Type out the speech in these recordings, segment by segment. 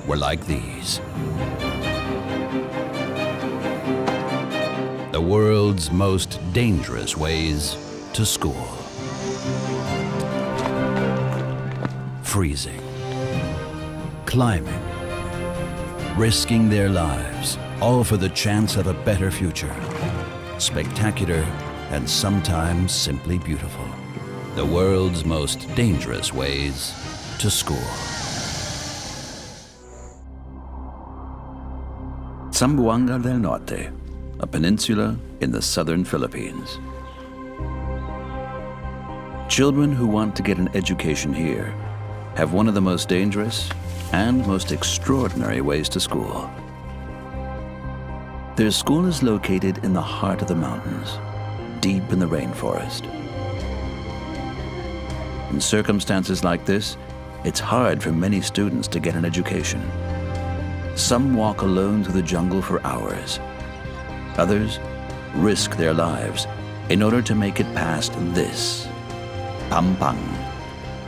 were like these. The world's most dangerous ways to school. Freezing, climbing, risking their lives, all for the chance of a better future. Spectacular and sometimes simply beautiful. The world's most dangerous ways to school. Zamboanga del Norte, a peninsula in the southern Philippines. Children who want to get an education here have one of the most dangerous and most extraordinary ways to school. Their school is located in the heart of the mountains, deep in the rainforest. In circumstances like this, it's hard for many students to get an education. Some walk alone through the jungle for hours. Others risk their lives in order to make it past this, Pampang,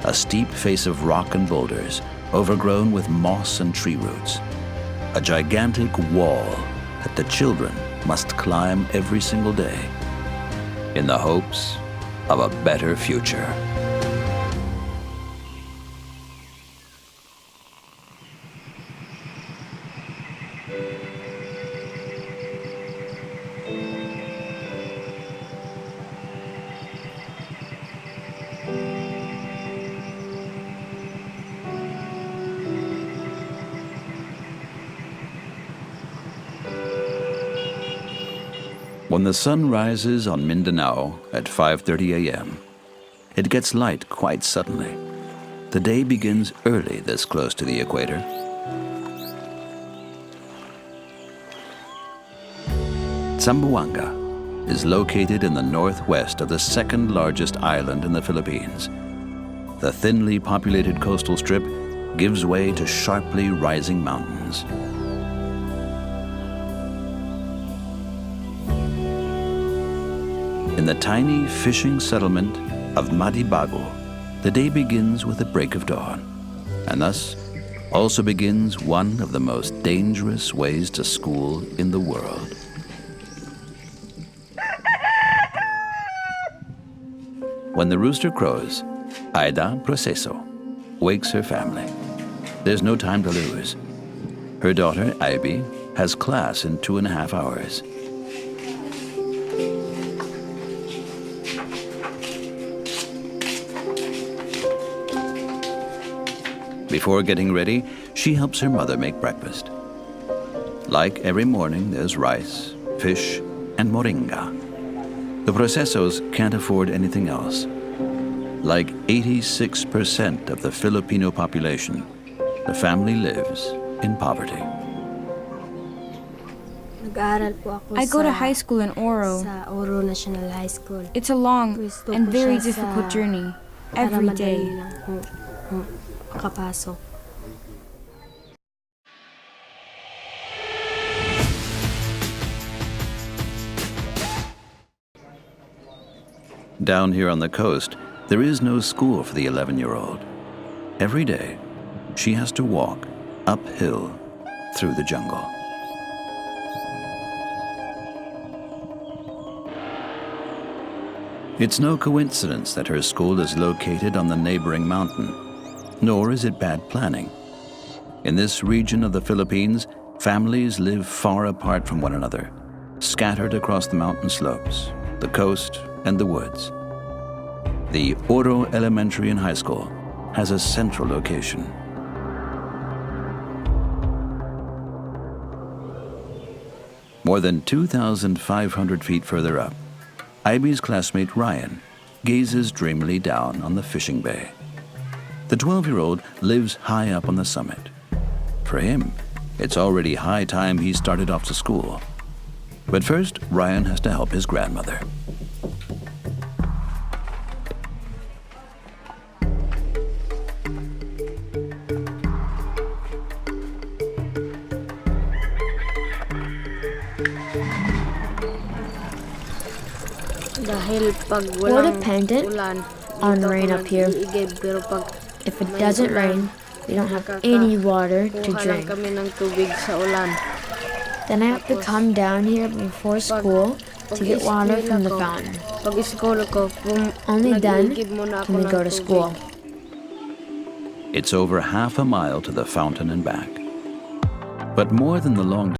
a steep face of rock and boulders overgrown with moss and tree roots. A gigantic wall that the children must climb every single day in the hopes of a better future. When the sun rises on Mindanao at 5:30 a.m., it gets light quite suddenly. The day begins early this close to the equator. Zamboanga is located in the northwest of the second largest island in the Philippines. The thinly populated coastal strip gives way to sharply rising mountains. In the tiny fishing settlement of Madibago, the day begins with the break of dawn, and thus also begins one of the most dangerous ways to school in the world. When the rooster crows, Aida Proceso wakes her family. There's no time to lose. Her daughter, Ivy, has class in 2.5 hours. Before getting ready, she helps her mother make breakfast. Like every morning, there's rice, fish, and moringa. The Procesos can't afford anything else. Like 86% of the Filipino population, the family lives in poverty. I go to high school in Oro. Sa Oro National High School. It's a long and very difficult journey every day. Makapasok. Down here on the coast, there is no school for the 11-year-old. Every day, she has to walk uphill through the jungle. It's no coincidence that her school is located on the neighboring mountain, nor is it bad planning. In this region of the Philippines, families live far apart from one another, scattered across the mountain slopes, the coast, and the woods. The Oro Elementary and High School has a central location. More than 2,500 feet further up, Ivy's classmate Ryan gazes dreamily down on the fishing bay. The 12-year-old lives high up on the summit. For him, it's already high time he started off to school. But first, Ryan has to help his grandmother. We're dependent on rain up here. If it doesn't rain, We don't have any water to Kuha lang drink. kami ng tubig sa ulan. Then I have to come down here before school to get water from the fountain. Pag school ko, Only then nag-iigib muna ako can we ng go to tubig. school. It's over half a mile to the fountain and back. But more than the long